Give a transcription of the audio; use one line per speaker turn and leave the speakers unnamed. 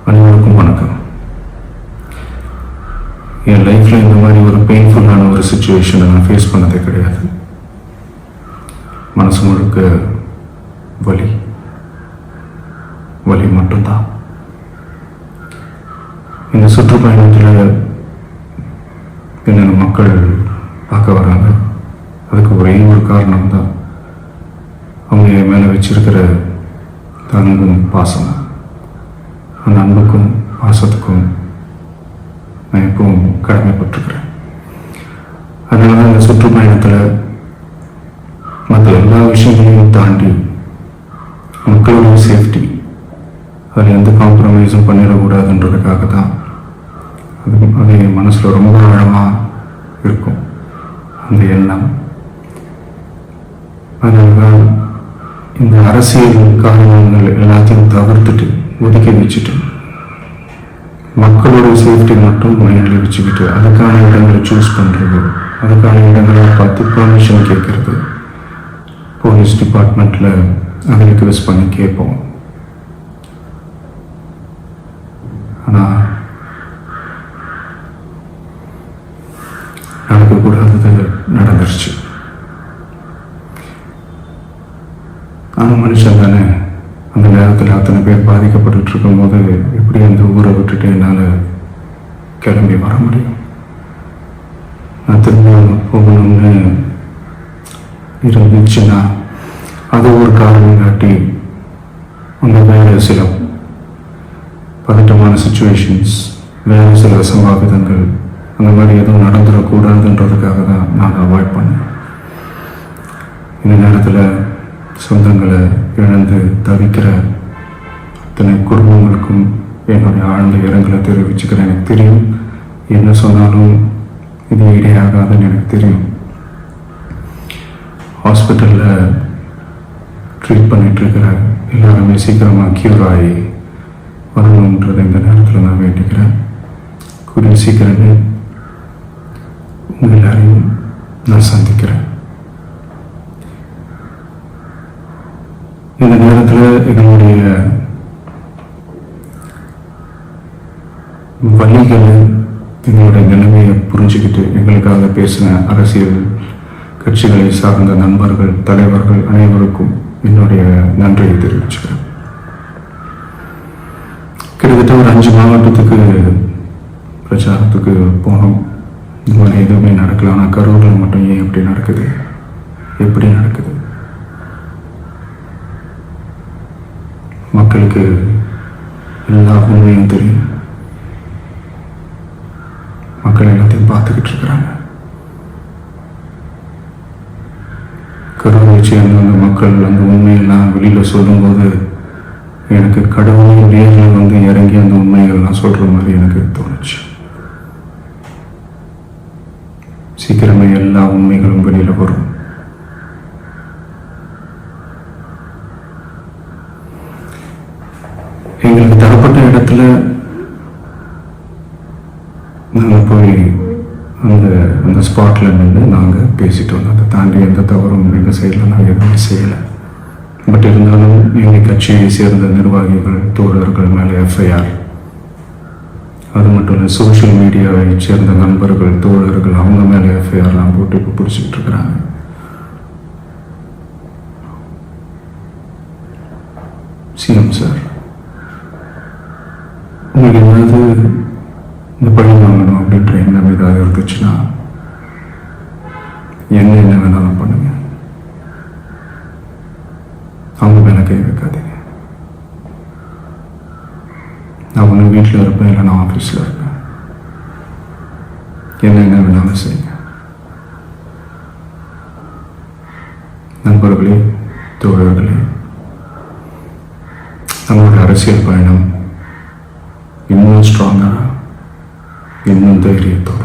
அனைவருக்கும் வணக்கம். என் லைஃப்பில் இந்த மாதிரி ஒரு பெயின்ஃபுல்லான ஒரு சுச்சுவேஷனை நான் ஃபேஸ் பண்ணதே கிடையாது. மனசு முழுக்க வலி வலி மட்டும்தான். இந்த சுற்றுப்பயணத்தில் என்னென்ன மக்கள் பார்க்க வராங்க, அதுக்கு ஒரே ஒரு காரணம் தான், அவங்க என் மேலே வச்சிருக்கிற அன்பும் பாசம். அந்த அன்புக்கும் பாசத்துக்கும் நான் எப்பவும் கடமைப்பட்டிருக்கிறேன். அதனால தான் இந்த சுற்றுப்பயணத்தில் மற்ற எல்லா விஷயங்களையும் தாண்டி மக்களோட சேஃப்டி, அதில் எந்த காம்ப்ரமைஸும் பண்ணிடக்கூடாதுன்றதுக்காக தான் அது என் மனசில் ரொம்ப ஆழமாக இருக்கும் அந்த எண்ணம். அதனால தான் இந்த அரசியல் காரணங்கள் எல்லாத்தையும் தவிர்த்துட்டு ஒதுக்கி வச்சுட்டு மக்களோட சேஃப்டி மட்டும் மைண்டில் வச்சுக்கிட்டு அதுக்கான இடங்களை சூஸ் பண்ணுறது, அதுக்கான இடங்களை பார்த்து பர்மிஷன் கேட்கறது, போலீஸ் டிபார்ட்மெண்ட்டில் அதை ரிக்வெஸ்ட் பண்ணி கேட்போம். ஆனால் நடக்கக்கூடாதது நடந்துருச்சு. ஆனால் மனுஷன் தானே, அந்த நேரத்தில் அத்தனை பேர் பாதிக்கப்பட்டு இருக்கும்போது எப்படி அந்த ஊரை விட்டுட்டு என்னால் கிளம்பி வர முடியும்? நான் திரும்ப போகணும்னு இருந்துச்சுன்னா அது ஒரு காரணம் காட்டி அந்த வேறு சில பதட்டமான சுச்சுவேஷன்ஸ், வேறு சில சம்பாவிதங்கள் அந்த மாதிரி எதுவும் நடந்துடக்கூடாதுன்றதுக்காக தான் நான் அவாய்ட் பண்ணேன். இந்த நேரத்தில் சொந்தங்களை இழந்து தவிக்கிற அத்தனை குடும்பங்களுக்கும் என்னுடைய ஆழ்ந்த இரங்கலை தெரிவிச்சுக்கிறேன். எனக்கு தெரியும், என்ன சொன்னாலும் இது இடையாகாதுன்னு எனக்கு தெரியும். ஹாஸ்பிட்டலில் ட்ரீட் பண்ணிகிட்ருக்கிற எல்லாருமே சீக்கிரமாக க்யூர் ஆகி வரணுன்றதை இந்த நேரத்தில் நான் வேண்டிக்கிறேன். கூடிய சீக்கிரமே உங்கள் எல்லாரையும் நான் சந்திக்கிறேன். இந்த நேரத்தில் எங்களுடைய வழிகளை, எங்களுடைய நிலைமையை புரிஞ்சுக்கிட்டு எங்களுக்காக பேசின அரசியல் கட்சிகளை சார்ந்த நண்பர்கள், தலைவர்கள் அனைவருக்கும் என்னுடைய நன்றியை தெரிவிச்சுக்கிறேன். கிட்டத்தட்ட ஒரு 5 மாவட்டத்துக்கு பிரச்சாரத்துக்கு போனோம். இந்த மாதிரி எதுவுமே நடக்கல. ஆனால் கரூரில் மட்டும் ஏன் எப்படி நடக்குது, எப்படி நடக்குது? மக்களுக்கு எல்லா உண்மையும் தெரியும். மக்கள் எல்லாத்தையும் பார்த்துக்கிட்டு இருக்கிறாங்க. கருவை சேர்ந்த அந்த மக்கள் அந்த உண்மையெல்லாம் வெளியில் சொல்லும்போது எனக்கு கடவுள் நேரில் இறங்கி அந்த உண்மைகள்லாம் சொல்கிற மாதிரி எனக்கு தோணுச்சு. சீக்கிரமே எல்லா உண்மைகளும் வெளியில் வரும். எங்களுக்கு தரப்பட்ட இடத்துல நாங்கள் போய் அந்த ஸ்பாட்டில் நின்று நாங்கள் பேசிட்டு வந்தோம். அதை தாண்டி எந்த தவறும் எங்கள் சைடில் நாங்கள் எதுவுமே செய்யலை. பட் இருந்தாலும் எங்கள் கட்சியை சேர்ந்த நிர்வாகிகள், தோழர்கள் மேலே எஃப்ஐஆர், அது மட்டும் இல்லை சோஷியல் மீடியாவை சேர்ந்த நண்பர்கள், தோழர்கள் அவங்க மேலே எஃப்ஐஆர்லாம் போட்டு இப்போ பிடிச்சிக்கிட்டு இருக்கிறாங்க. சிஎம் சார், உங்களுக்கு ஏதாவது இந்த பழி வாங்கணும் அப்படின்ற எண்ணம் ஏதாவது இருந்துச்சுன்னா என்ன வேணாலும் பண்ணுங்க. அவங்க மேலே கை வைக்காதீங்க. நான் ஒன்று வீட்டில் இருப்பேன், இல்லை நான் ஆஃபீஸில் இருப்பேன். என்ன வேணாலும் செய்யுங்க. நண்பர்களே, தோழர்களே, நம்மளோட அரசியல் பயணம் இன்னும் ஸ்ட்ராங்காக, இன்னும் தைரியத்தோட